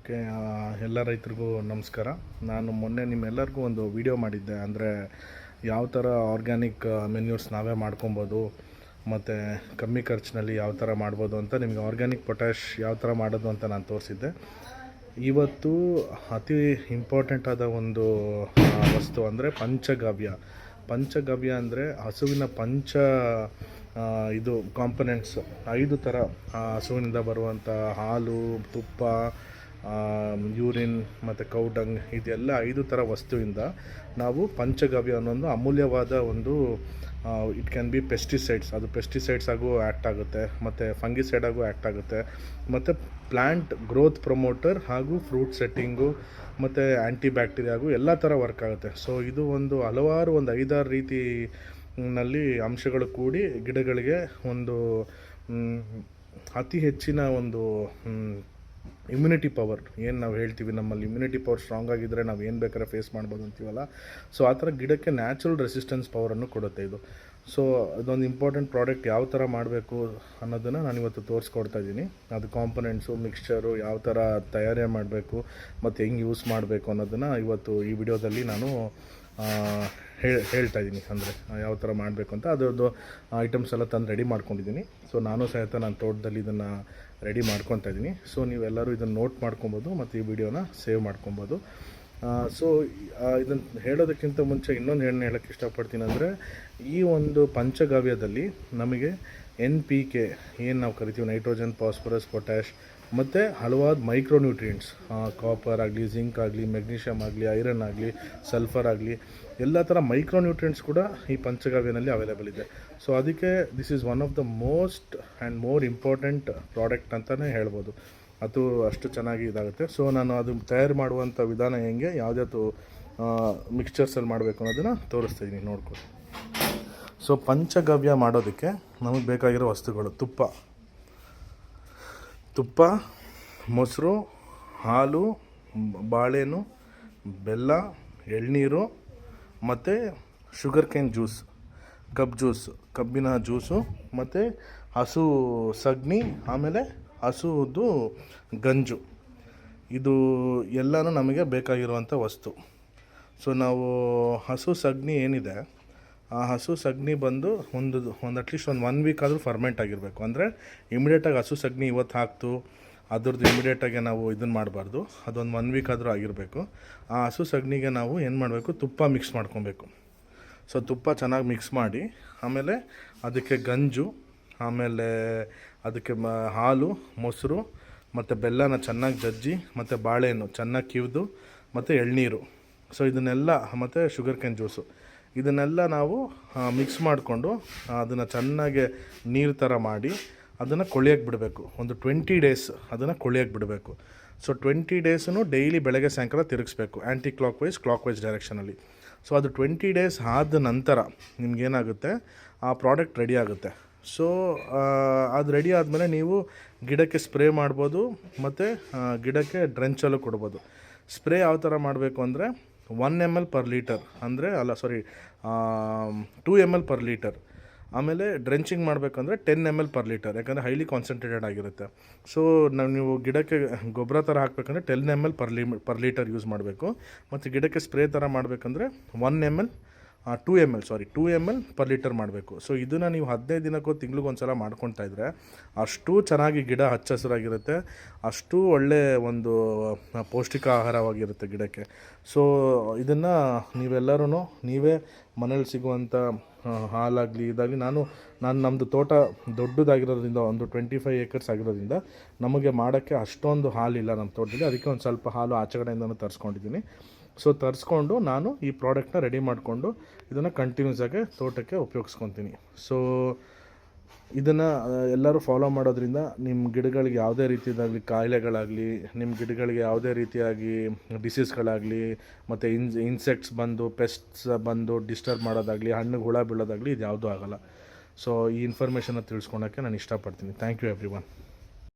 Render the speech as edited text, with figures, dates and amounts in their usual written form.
Okay, ಎಲ್ಲ ರೈತರಿಗೂ ನಮಸ್ಕಾರ. ನಾನು ಮೊನ್ನೆ ನಿಮ್ಮೆಲ್ಲರಿಗೂ ಒಂದು ವಿಡಿಯೋ ಮಾಡಿದ್ದೆ. ಅಂದರೆ ಯಾವ ಥರ ಆರ್ಗ್ಯಾನಿಕ್ ಮೆನ್ಯೂರ್ಸ್ ನಾವೇ ಮಾಡ್ಕೊಬೋದು ಮತ್ತು ಕಮ್ಮಿ ಖರ್ಚಿನಲ್ಲಿ ಯಾವ ಥರ ಮಾಡ್ಬೋದು ಅಂತ ನಿಮಗೆ ಆರ್ಗ್ಯಾನಿಕ್ ಪೊಟ್ಯಾಶ್ ಯಾವ ಥರ ಮಾಡೋದು ಅಂತ ನಾನು ತೋರಿಸಿದ್ದೆ. ಇವತ್ತು ಅತಿ ಇಂಪಾರ್ಟೆಂಟ್ ಆದ ಒಂದು ವಸ್ತು ಅಂದರೆ ಪಂಚಗವ್ಯ ಅಂದರೆ ಹಸುವಿನ ಇದು ಕಾಂಪೊನೆಂಟ್ಸ್ 5 ಥರ. ಹಸುವಿನಿಂದ ಬರುವಂಥ ಹಾಲು, ತುಪ್ಪ, ಯೂರಿನ್ ಮತ್ತು ಕೌಡಂಗ್, ಇದೆಲ್ಲ 5 ಥರ ವಸ್ತುವಿಂದ ನಾವು ಪಂಚಗವ್ಯ ಅನ್ನೊಂದು ಅಮೂಲ್ಯವಾದ ಒಂದು ಇಟ್ ಕ್ಯಾನ್ ಬಿ ಪೆಸ್ಟಿಸೈಡ್ಸ್. ಅದು ಪೆಸ್ಟಿಸೈಡ್ಸ್ ಆಗೂ ಆ್ಯಕ್ಟ್ ಆಗುತ್ತೆ, ಮತ್ತು ಫಂಗಿಸೈಡ್ ಆಗೂ ಆ್ಯಕ್ಟ್ ಆಗುತ್ತೆ, ಮತ್ತು ಪ್ಲ್ಯಾಂಟ್ ಗ್ರೋತ್ ಪ್ರಮೋಟರ್ ಹಾಗೂ ಫ್ರೂಟ್ ಸೆಟ್ಟಿಂಗು ಮತ್ತು ಆ್ಯಂಟಿ ಬ್ಯಾಕ್ಟೀರಿಯಾಗೂ ಎಲ್ಲ ಥರ ವರ್ಕ್ ಆಗುತ್ತೆ. ಸೊ ಇದು ಒಂದು ಹಲವಾರು 5-6 ರೀತಿನಲ್ಲಿ ಅಂಶಗಳು ಕೂಡಿ ಗಿಡಗಳಿಗೆ ಒಂದು ಅತಿ ಹೆಚ್ಚಿನ ಒಂದು ಇಮ್ಯುನಿಟಿ ಪವರ್, ಏನು ನಾವು ಹೇಳ್ತೀವಿ, ನಮ್ಮಲ್ಲಿ ಇಮ್ಯುನಿಟಿ ಪವರ್ ಸ್ಟ್ರಾಂಗ್ ಆಗಿದ್ದರೆ ನಾವು ಏನು ಬೇಕಾದ್ರೆ ಫೇಸ್ ಮಾಡ್ಬೋದು ಅಂತೀವಲ್ಲ. ಸೊ ಆ ಥರ ಗಿಡಕ್ಕೆ ನ್ಯಾಚುರಲ್ ರೆಸಿಸ್ಟೆನ್ಸ್ ಪವರನ್ನು ಕೊಡುತ್ತೆ ಇದು. ಸೊ ಅದೊಂದು ಇಂಪಾರ್ಟೆಂಟ್ ಪ್ರಾಡಕ್ಟ್ ಯಾವ ಥರ ಮಾಡಬೇಕು ಅನ್ನೋದನ್ನು ನಾನು ಇವತ್ತು ತೋರಿಸ್ಕೊಡ್ತಾ ಇದ್ದೀನಿ. ಅದು ಕಾಂಪೊನೆಂಟ್ಸು, ಮಿಕ್ಸ್ಚರು ಯಾವ ಥರ ತಯಾರಿ ಮಾಡಬೇಕು ಮತ್ತು ಹೆಂಗೆ ಯೂಸ್ ಮಾಡಬೇಕು ಅನ್ನೋದನ್ನು ಇವತ್ತು ಈ ವಿಡಿಯೋದಲ್ಲಿ ನಾನು ಹೇಳ್ತಾ ಇದ್ದೀನಿ. ಅಂದರೆ ಯಾವ ಥರ ಮಾಡಬೇಕು ಅಂತ ಅದರದ್ದು ಐಟಮ್ಸ್ ಎಲ್ಲ ತಂದು ರೆಡಿ ಮಾಡ್ಕೊಂಡಿದ್ದೀನಿ. ಸೊ ನಾನು ಸಹಿತ ನನ್ನ ತೋಟದಲ್ಲಿ ಇದನ್ನು ರೆಡಿ ಮಾಡ್ಕೊತಾ ಇದ್ದೀನಿ. ಸೊ ನೀವೆಲ್ಲರೂ ಇದನ್ನು ನೋಟ್ ಮಾಡ್ಕೊಬೋದು ಮತ್ತು ಈ ವಿಡಿಯೋನ ಸೇವ್ ಮಾಡ್ಕೊಬೋದು. ಸೊ ಇದನ್ನು ಹೇಳೋದಕ್ಕಿಂತ ಮುಂಚೆ ಇನ್ನೊಂದು ಹೇಳೋಕ್ಕೆ ಇಷ್ಟಪಡ್ತೀನಿ. ಅಂದರೆ ಈ ಒಂದು ಪಂಚಗವ್ಯದಲ್ಲಿ ನಮಗೆ NPK ಏನು ನಾವು ಕರಿತೀವಿ, ನೈಟ್ರೋಜನ್, ಫಾಸ್ಫರಸ್, ಪೊಟ್ಯಾಶ್ ಮತ್ತು ಹಲವಾರು ಮೈಕ್ರೋನ್ಯೂಟ್ರಿಯೆಂಟ್ಸ್, ಕಾಪರ್ ಆಗಲಿ, ಜಿಂಕ್ ಆಗಲಿ, ಮೆಗ್ನೀಷಿಯಮ್ ಆಗಲಿ, ಐರನ್ ಆಗಲಿ, ಸಲ್ಫರ್ ಆಗಲಿ, ಎಲ್ಲ ಥರ ಮೈಕ್ರೋನ್ಯೂಟ್ರಿಯೆಂಟ್ಸ್ ಕೂಡ ಈ ಪಂಚಗವ್ಯನಲ್ಲಿ ಅವೈಲೇಬಲ್ ಇದೆ. ಸೊ ಅದಕ್ಕೆ this is one of the most and more important product ಅಂತಲೇ ಹೇಳ್ಬೋದು. ಅದು ಅಷ್ಟು ಚೆನ್ನಾಗಿ ಇದಾಗುತ್ತೆ. ಸೊ ನಾನು ಅದು ತಯಾರು ಮಾಡುವಂಥ ವಿಧಾನ ಹೆಂಗೆ, ಯಾವುದ್ಯಾವುದು ಮಿಕ್ಸ್ಚರ್ಸಲ್ಲಿ ಮಾಡಬೇಕು ಅನ್ನೋದನ್ನು ತೋರಿಸ್ತಾಯಿದ್ದೀನಿ, ನೋಡ್ಕೊಳ್ಳಿ. ಸೊ ಪಂಚಗವ್ಯ ಮಾಡೋದಕ್ಕೆ ನಮಗೆ ಬೇಕಾಗಿರೋ ವಸ್ತುಗಳು: ತುಪ್ಪ, ಮೊಸರು, ಹಾಲು, ಬಾಳೆಹಣ್ಣು, ಬೆಲ್ಲ, ಎಳ್ನೀರು ಮತ್ತು ಶುಗರ್ ಕೇನ್ ಜ್ಯೂಸ್, ಕಬ್ಬಿನ ಜ್ಯೂಸು, ಮತ್ತು ಹಸು ಸಗಣಿ, ಆಮೇಲೆ ಹಸುದು ಗಂಜು. ಇದು ಎಲ್ಲನೂ ನಮಗೆ ಬೇಕಾಗಿರುವಂಥ ವಸ್ತು. ಸೊ ನಾವು ಹಸು ಸಗಣಿ ಏನಿದೆ, ಆ ಹಸು ಸಗಣಿ ಬಂದು ಒಂದು ಅಟ್ಲೀಸ್ಟ್ ಒಂದು 1 ವೀಕ್ ಆದರೂ ಫರ್ಮೆಂಟ್ ಆಗಿರಬೇಕು. ಅಂದರೆ ಇಮಿಡಿಯೇಟಾಗಿ ಹಸು ಸಗಣಿ ಇವತ್ತು ಹಾಕ್ತು ಅದ್ರದ್ದು ಇಮಿಡಿಯೇಟಾಗಿ ನಾವು ಇದನ್ನು ಮಾಡಬಾರ್ದು. ಅದೊಂದು 1 ವೀಕ್ ಆದರೂ ಆಗಿರಬೇಕು. ಆ ಹಸು ಸಗಣಿಗೆ ನಾವು ಏನು ಮಾಡಬೇಕು, ತುಪ್ಪ ಮಿಕ್ಸ್ ಮಾಡ್ಕೊಬೇಕು. ಸೊ ತುಪ್ಪ ಚೆನ್ನಾಗಿ ಮಿಕ್ಸ್ ಮಾಡಿ, ಆಮೇಲೆ ಅದಕ್ಕೆ ಗಂಜು, ಆಮೇಲೆ ಅದಕ್ಕೆ ಹಾಲು, ಮೊಸರು ಮತ್ತು ಬೆಲ್ಲನ ಚೆನ್ನಾಗಿ ಜಜ್ಜಿ, ಮತ್ತು ಬಾಳೆಹಣ್ಣು ಚೆನ್ನಾಗಿ ಕಿವಿದು, ಮತ್ತು ಎಳ್ನೀರು, ಸೊ ಇದನ್ನೆಲ್ಲ, ಮತ್ತು ಶುಗರ್ ಕೇನ್ ಜ್ಯೂಸು, ಇದನ್ನೆಲ್ಲ ನಾವು ಮಿಕ್ಸ್ ಮಾಡಿಕೊಂಡು ಅದನ್ನು ಚೆನ್ನಾಗಿ ನೀರು ಥರ ಮಾಡಿ ಅದನ್ನು ಕೊಳಿಯೋಕ್ಕೆ ಬಿಡಬೇಕು. ಒಂದು 20 ಡೇಸ್ ಅದನ್ನು ಕೊಳಿಯೋಕ್ಕೆ ಬಿಡಬೇಕು. ಸೊ 20 ಡೇಸೂ ಡೈಲಿ ಬೆಳಗ್ಗೆ ಸಾಯಂಕಾಲ ತಿರುಗಿಸ್ಬೇಕು, ಕ್ಲಾಕ್ ವೈಸ್ ಡೈರೆಕ್ಷನಲ್ಲಿ. ಸೊ ಅದು 20 ಡೇಸ್ ಆದ ನಂತರ ನಿಮಗೇನಾಗುತ್ತೆ, ಆ ಪ್ರಾಡಕ್ಟ್ ರೆಡಿ ಆಗುತ್ತೆ. ಸೊ ಅದು ರೆಡಿ ಆದಮೇಲೆ ನೀವು ಗಿಡಕ್ಕೆ ಸ್ಪ್ರೇ ಮಾಡ್ಬೋದು, ಮತ್ತು ಗಿಡಕ್ಕೆ ಡ್ರೆಂಚಲ್ಲೂ ಕೊಡ್ಬೋದು. ಸ್ಪ್ರೇ ಯಾವ ಥರ ಮಾಡಬೇಕು ಅಂದರೆ 1 ml per liter, 2 ml per liter. ಆಮೇಲೆ ಡ್ರೆಂಚಿಂಗ್ ಮಾಡಬೇಕಂದ್ರೆ 10 ml per liter, ಯಾಕಂದರೆ ಹೈಲಿ ಕಾನ್ಸಂಟ್ರೇಟೆಡ್ ಆಗಿರುತ್ತೆ. ಸೊ ನೀವು ಗಿಡಕ್ಕೆ ಗೊಬ್ಬರ ಥರ ಹಾಕಬೇಕಂದ್ರೆ 10 ml per liter ಯೂಸ್ ಮಾಡಬೇಕು. ಮತ್ತು ಗಿಡಕ್ಕೆ ಸ್ಪ್ರೇ ಥರ ಮಾಡಬೇಕಂದ್ರೆ 2 ml per liter ಮಾಡಬೇಕು. ಸೊ ಇದನ್ನು ನೀವು 15 ದಿನಕ್ಕೋ ತಿಂಗಳಿಗೊಂದು ಸಲ ಮಾಡ್ಕೊತಾ ಇದ್ದರೆ ಅಷ್ಟು ಚೆನ್ನಾಗಿ ಗಿಡ ಹಚ್ಚ ಹಸಿರಾಗಿರುತ್ತೆ, ಅಷ್ಟು ಒಳ್ಳೆಯ ಒಂದು ಪೌಷ್ಟಿಕ ಆಹಾರವಾಗಿರುತ್ತೆ ಗಿಡಕ್ಕೆ. ಸೊ ಇದನ್ನು ನೀವೆಲ್ಲರೂ ನೀವೇ ಮನೇಲಿ ಸಿಗುವಂಥ ಹಾಲಾಗಲಿ ಇದಾಗಲಿ, ನಮ್ಮದು ತೋಟ ದೊಡ್ಡದಾಗಿರೋದ್ರಿಂದ, ಒಂದು 25 acres ಆಗಿರೋದ್ರಿಂದ ನಮಗೆ ಮಾಡೋಕ್ಕೆ ಅಷ್ಟೊಂದು ಹಾಲಿಲ್ಲ ನಮ್ಮ ತೋಟದಲ್ಲಿ. ಅದಕ್ಕೆ ಒಂದು ಸ್ವಲ್ಪ ಹಾಲು ಆಚೆಗಡೆಯಿಂದನೂ ತರಿಸ್ಕೊಂಡಿದ್ದೀನಿ. ಸೊ ತರಿಸ್ಕೊಂಡು ನಾನು ಈ ಪ್ರಾಡಕ್ಟ್ನ ರೆಡಿ ಮಾಡಿಕೊಂಡು ಇದನ್ನು ಕಂಟಿನ್ಯೂಸ್ ಆಗಿ ತೋಟಕ್ಕೆ ಉಪಯೋಗಿಸ್ಕೊತೀನಿ. ಸೊ ಇದನ್ನು ಎಲ್ಲರೂ ಫಾಲೋ ಮಾಡೋದ್ರಿಂದ ನಿಮ್ಮ ಗಿಡಗಳಿಗೆ ಯಾವುದೇ ರೀತಿಯಾಗಲಿ ಕಾಯಿಲೆಗಳಾಗಲಿ, ನಿಮ್ಮ ಗಿಡಗಳಿಗೆ ಯಾವುದೇ ರೀತಿಯಾಗಿ ಡಿಸೀಸ್ಗಳಾಗಲಿ, ಮತ್ತು ಇನ್ಸೆಕ್ಟ್ಸ್ ಬಂದು, ಪೆಸ್ಟ್ಸ್ ಬಂದು ಡಿಸ್ಟರ್ಬ್ ಮಾಡೋದಾಗಲಿ, ಹಣ್ಣಿಗೆ ಹುಳ ಬೀಳೋದಾಗಲಿ, ಇದು ಯಾವುದೂ ಆಗೋಲ್ಲ. ಸೊ ಈ ಇನ್ಫಾರ್ಮೇಷನ್ನ ತಿಳಿಸ್ಕೊಳಕ್ಕೆ ನಾನು ಇಷ್ಟಪಡ್ತೀನಿ. Thank you every one.